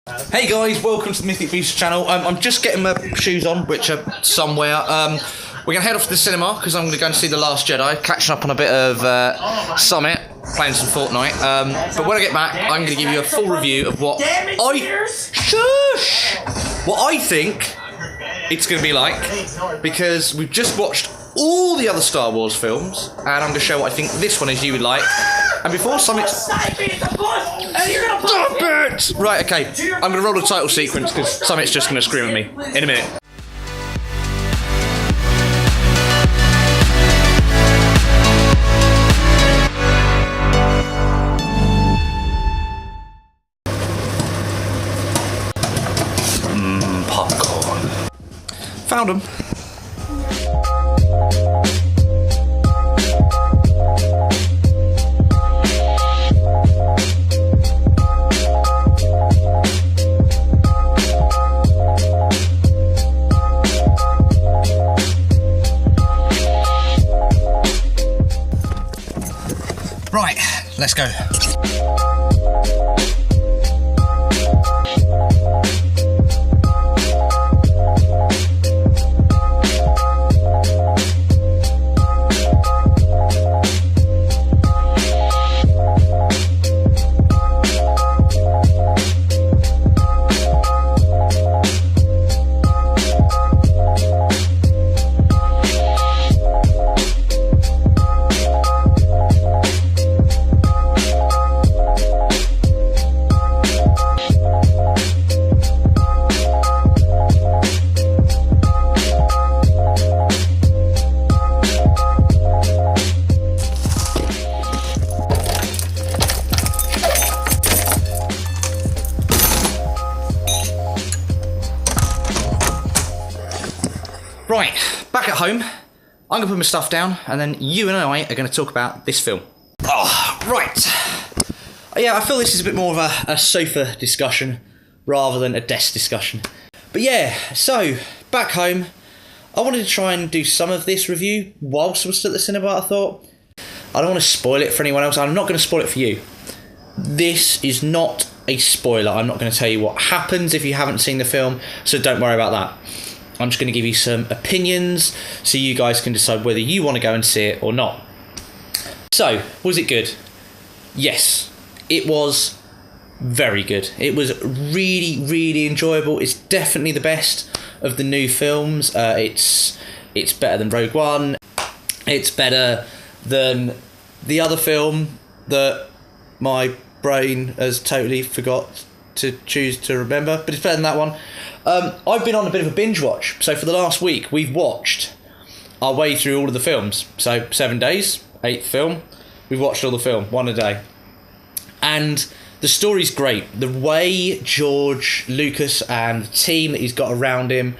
Hey guys, welcome to the Mythic Booster channel. I'm just getting my shoes on, which are somewhere. We're going to head off to the cinema because I'm going to go and see The Last Jedi, catching up on a bit of Summit, playing some Fortnite. But when I get back, I'm going to give you a full review of what I think it's going to be like, because we've just watched all the other Star Wars films, and I'm going to show what I think this one is you would like. And before Summit... Stop it! Right, okay, I'm going to roll the title sequence because Summit's just going to scream at me in a minute. Popcorn. Found them. Right, let's go. Right, back at home, I'm going to put my stuff down, and then you and I are going to talk about this film. Oh, right. Yeah, I feel this is a bit more of a sofa discussion rather than a desk discussion. But yeah, so, back home, I wanted to try and do some of this review whilst I was still at the cinema. I thought, I don't want to spoil it for anyone else. I'm not going to spoil it for you. This is not a spoiler. I'm not going to tell you what happens if you haven't seen the film, so don't worry about that. I'm just going to give you some opinions so you guys can decide whether you want to go and see it or not. So, was it good? Yes, it was very good. It was really, really enjoyable. It's definitely the best of the new films. It's better than Rogue One. It's better than the other film that my brain has totally forgot to choose to remember, but it's better than that one. I've been on a bit of a binge watch. So for the last week, we've watched our way through all of the films. So 7 days, 8th film. We've watched all the film, one a day. And the story's great. The way George Lucas and the team that he's got around him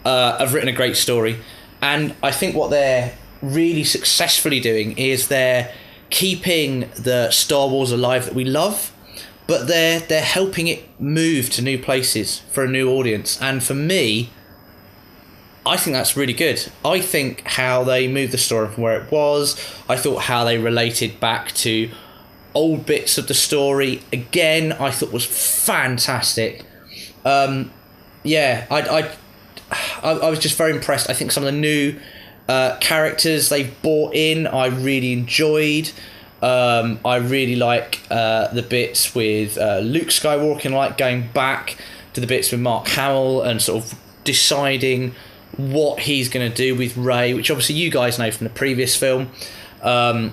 have written a great story. And I think what they're really successfully doing is they're keeping the Star Wars alive that we love, but they're helping it move to new places for a new audience. And for me, I think that's really good. I think how they moved the story from where it was, I thought how they related back to old bits of the story, again, I thought was fantastic. Yeah, I was just very impressed. I think some of the new characters they've brought in, I really enjoyed. I really like the bits with Luke Skywalker, like going back to the bits with Mark Hamill and sort of deciding what he's going to do with Rey, which obviously you guys know from the previous film. So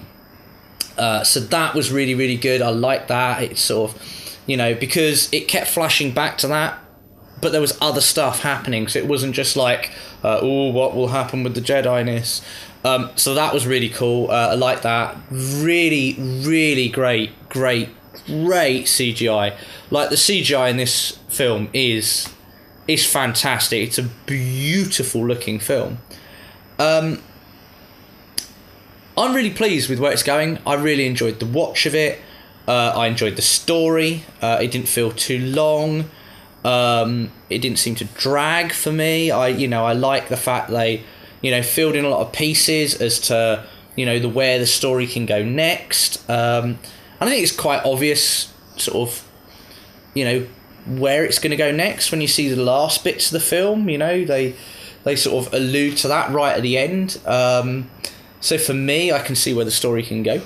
that was really, really good. I like that. It's sort of, you know, because it kept flashing back to that, but there was other stuff happening, so it wasn't just like, oh, what will happen with the Jedi-ness? So that was really cool. I like that. Really, really great CGI. Like, the CGI in this film is fantastic. It's a beautiful looking film. I'm really pleased with where it's going. I really enjoyed the watch of it. I enjoyed the story. It didn't feel too long. It didn't seem to drag for me. I like the fact they, filled in a lot of pieces as to, where the story can go next. And I think it's quite obvious, sort of, where it's going to go next when you see the last bits of the film. You know, they sort of allude to that right at the end. So for me, I can see where the story can go.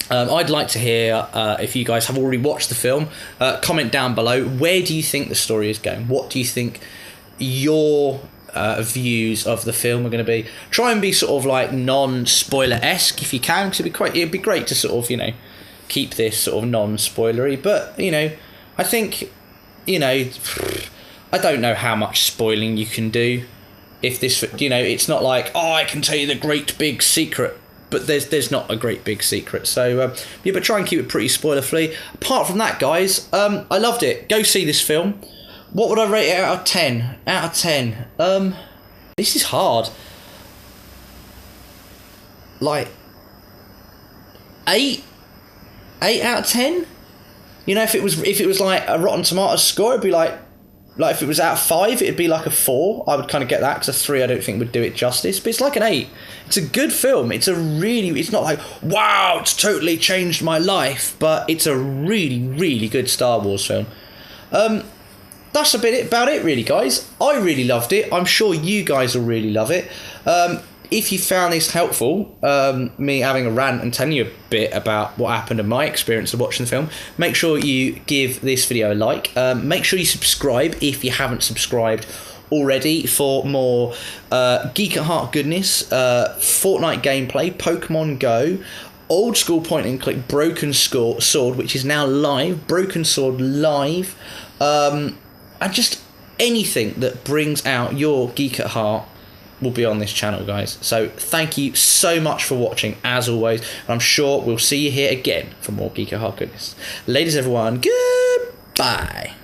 I'd like to hear, if you guys have already watched the film, comment down below, where do you think the story is going? What do you think your views of the film are going to be? Try and be sort of like non-spoiler-esque if you can, because it'd be great to sort of, you know, keep this sort of non-spoilery. But, you know, I think, you know, I don't know how much spoiling you can do. If this, you know, it's not like, oh, I can tell you the great big secret. But there's not a great big secret. So, yeah, but try and keep it pretty spoiler-free. Apart from that, guys, I loved it. Go see this film. What would I rate it out of 10? Out of 10. This is hard. Like, 8? 8 out of 10? You know, if it was like a Rotten Tomatoes score, it'd be like if it was out of 5, it'd be like a 4. I would kind of get that, because a 3 I don't think would do it justice. But it's like an 8. It's a good film. It's not like, wow, it's totally changed my life. But it's a really, really good Star Wars film. That's about it, really, guys. I really loved it. I'm sure you guys will really love it. If you found this helpful, me having a rant and telling you a bit about what happened and my experience of watching the film, make sure you give this video a like. Make sure you subscribe if you haven't subscribed already for more Geek at Heart goodness, Fortnite gameplay, Pokemon Go, old school point and click Broken Sword, which is now live, Broken Sword live, and just anything that brings out your Geek at Heart will be on this channel, guys. So thank you so much for watching, as always, and I'm sure we'll see you here again for more Geek at Heart goodness. Ladies, everyone, goodbye.